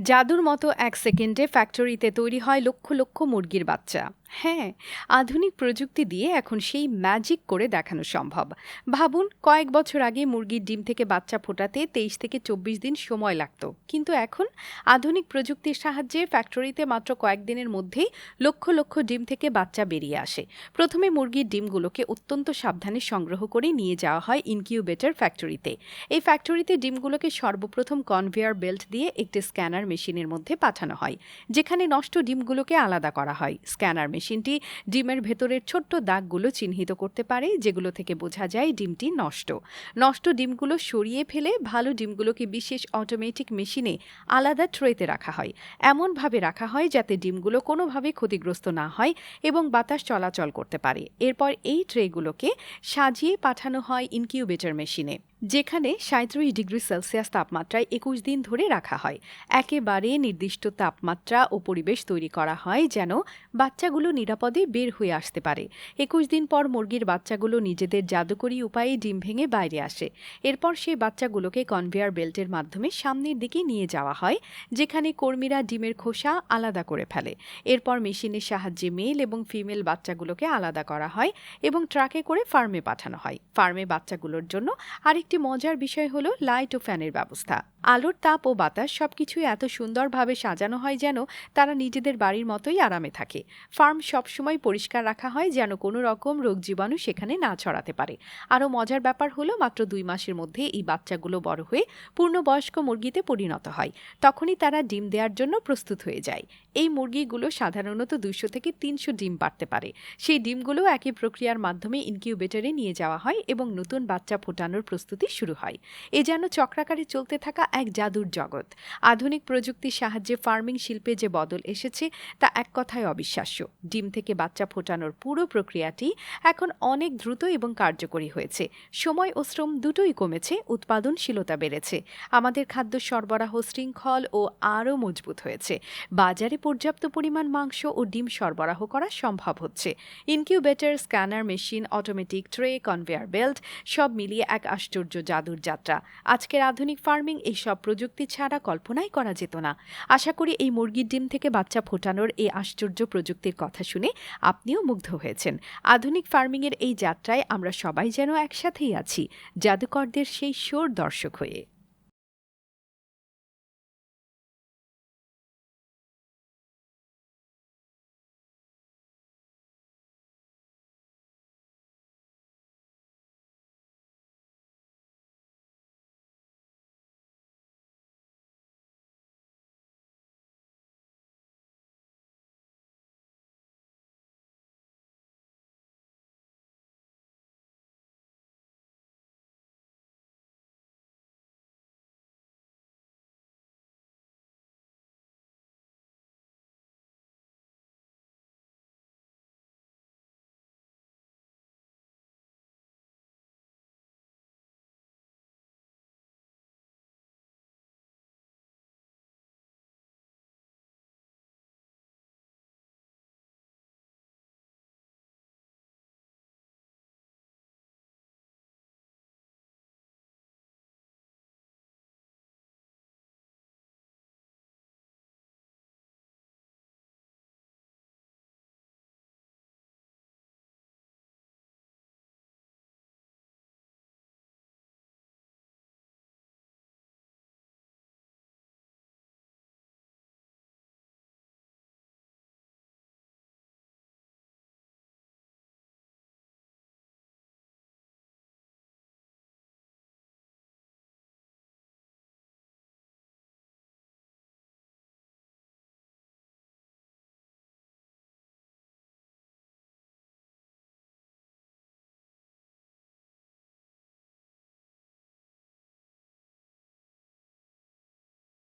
জাদুর মতো এক সেকেন্ডে ফ্যাক্টরিতে তৈরি হয় লক্ষ লক্ষ মুরগির বাচ্চা। হ্যাঁ, আধুনিক প্রযুক্তি দিয়ে এখন সেই ম্যাজিক করে দেখানো সম্ভব। ভাবুন, কয়েক বছর আগে মুরগির ডিম থেকে বাচ্চা ফোটাতে 23 থেকে 24 দিন সময় লাগতো, কিন্তু এখন আধুনিক প্রযুক্তির সাহায্যে ফ্যাক্টরিতে মাত্র কয়েকদিনের মধ্যেই লক্ষ লক্ষ ডিম থেকে বাচ্চা বেরিয়ে আসে। প্রথমে মুরগির ডিমগুলোকে অত্যন্ত সাবধানে সংগ্রহ করে নিয়ে যাওয়া হয় ইনকিউবেটর ফ্যাক্টরিতে। এই ফ্যাক্টরিতে ডিমগুলোকে সর্বপ্রথম কনভেয়ার বেল্ট দিয়ে একটি স্ক্যানার মেশিনের মধ্যে পাঠানো হয়, যেখানে নষ্ট ডিমগুলোকে আলাদা করা হয়। স্ক্যানার মেশিনটি ডিমের ভেতরের ছোট্ট দাগগুলো চিহ্নিত করতে পারে, যেগুলো থেকে বোঝা যায় ডিমটি নষ্ট। নষ্ট ডিমগুলো সরিয়ে ফেলে ভালো ডিমগুলোকে বিশেষ অটোমেটিক মেশিনে আলাদা ট্রেতে রাখা হয়। এমনভাবে রাখা হয় যাতে ডিমগুলো কোনোভাবে ক্ষতিগ্রস্ত না হয় এবং বাতাস চলাচল করতে পারে। এরপর এই ট্রেগুলোকে সাজিয়ে পাঠানো হয় ইনকিউবেটর মেশিনে, যেখানে 37 ডিগ্রি সেলসিয়াস তাপমাত্রায় 21 দিন ধরে রাখা হয়। একেবারে নির্দিষ্ট তাপমাত্রা ও পরিবেশ তৈরি করা হয় যেন বাচ্চাগুলো নিরাপদে বের হয়ে আসতে পারে। 21 দিন পর মুরগির বাচ্চাগুলো নিজেদের জাদুকরী উপায়ে ডিম ভেঙে বাইরে আসে। এরপর সেই বাচ্চাগুলোকে কনভেয়ার বেল্টের মাধ্যমে সামনের দিকে নিয়ে যাওয়া হয়, যেখানে কর্মীরা ডিমের খোসা আলাদা করে ফেলে। এরপর মেশিনের সাহায্যে মেল এবং ফিমেল বাচ্চাগুলোকে আলাদা করা হয় এবং ট্রাকে করে ফার্মে পাঠানো হয়। ফার্মে বাচ্চাগুলোর জন্য আরেকটি মজার বিষয় হলো লাইট ও ফ্যানের ব্যবস্থা। আলোর তাপ ও বাতাস সবকিছুই এত সুন্দরভাবে সাজানো হয় যেন তারা নিজেদের বাড়ির মতোই আরামে থাকে। ফার্ম সবসময় পরিষ্কার রাখা হয় যেন কোনো রকম রোগ জীবাণু সেখানে না ছড়াতে পারে। আরও মজার ব্যাপার হলো, মাত্র 2 মাসের মধ্যে এই বাচ্চাগুলো বড় হয়ে পূর্ণবয়স্ক মুরগিতে পরিণত হয়। তখনই তারা ডিম দেওয়ার জন্য প্রস্তুত হয়ে যায়। এই মুরগিগুলো সাধারণত 200 থেকে 300 ডিম পাড়তে পারে। সেই ডিমগুলো একই প্রক্রিয়ার মাধ্যমে ইনকিউবেটরে নিয়ে যাওয়া হয় এবং নতুন বাচ্চা ফোটানোর প্রস্তুতি শুরু হয়। এ যেন চক্রাকারে চলতে থাকা এক জাদুর জগৎ। আধুনিক প্রযুক্তির সাহায্যে ফার্মিং শিল্পে যে বদল এসেছে তা এক কথায় অবিশ্বাস্য। ডিম থেকে বাচ্চা ফোটানোর পুরো প্রক্রিয়াটি এখন অনেক দ্রুত এবং কার্যকরী হয়েছে। সময় ও শ্রম দুটোই কমেছে, উৎপাদনশীলতা বেড়েছে। আমাদের খাদ্য সরবরাহ শৃঙ্খল ও আরও মজবুত হয়েছে। বাজারে পর্যাপ্ত পরিমাণ মাংস ও ডিম সরবরাহ করা সম্ভব হচ্ছে। Incubator, scanner machine, automatic tray, conveyor belt সব মিলিয়ে এক আশ্চর্য জাদুর যাত্রা। আজকের আধুনিক ফার্মিং এই সব প্রযুক্তি ছাড়া কল্পনাই করা যেত না। আশা করি এই মুরগির ডিম থেকে বাচ্চা ফোটানোর এই আশ্চর্য প্রযুক্তির কথা শুনে আপনিও মুগ্ধ হয়েছেন। আধুনিক ফার্মিংয়ের এই যাত্রায় আমরা সবাই যেন একসাথেই আছি, জাদুকরদের সেই শোর দর্শক হয়ে।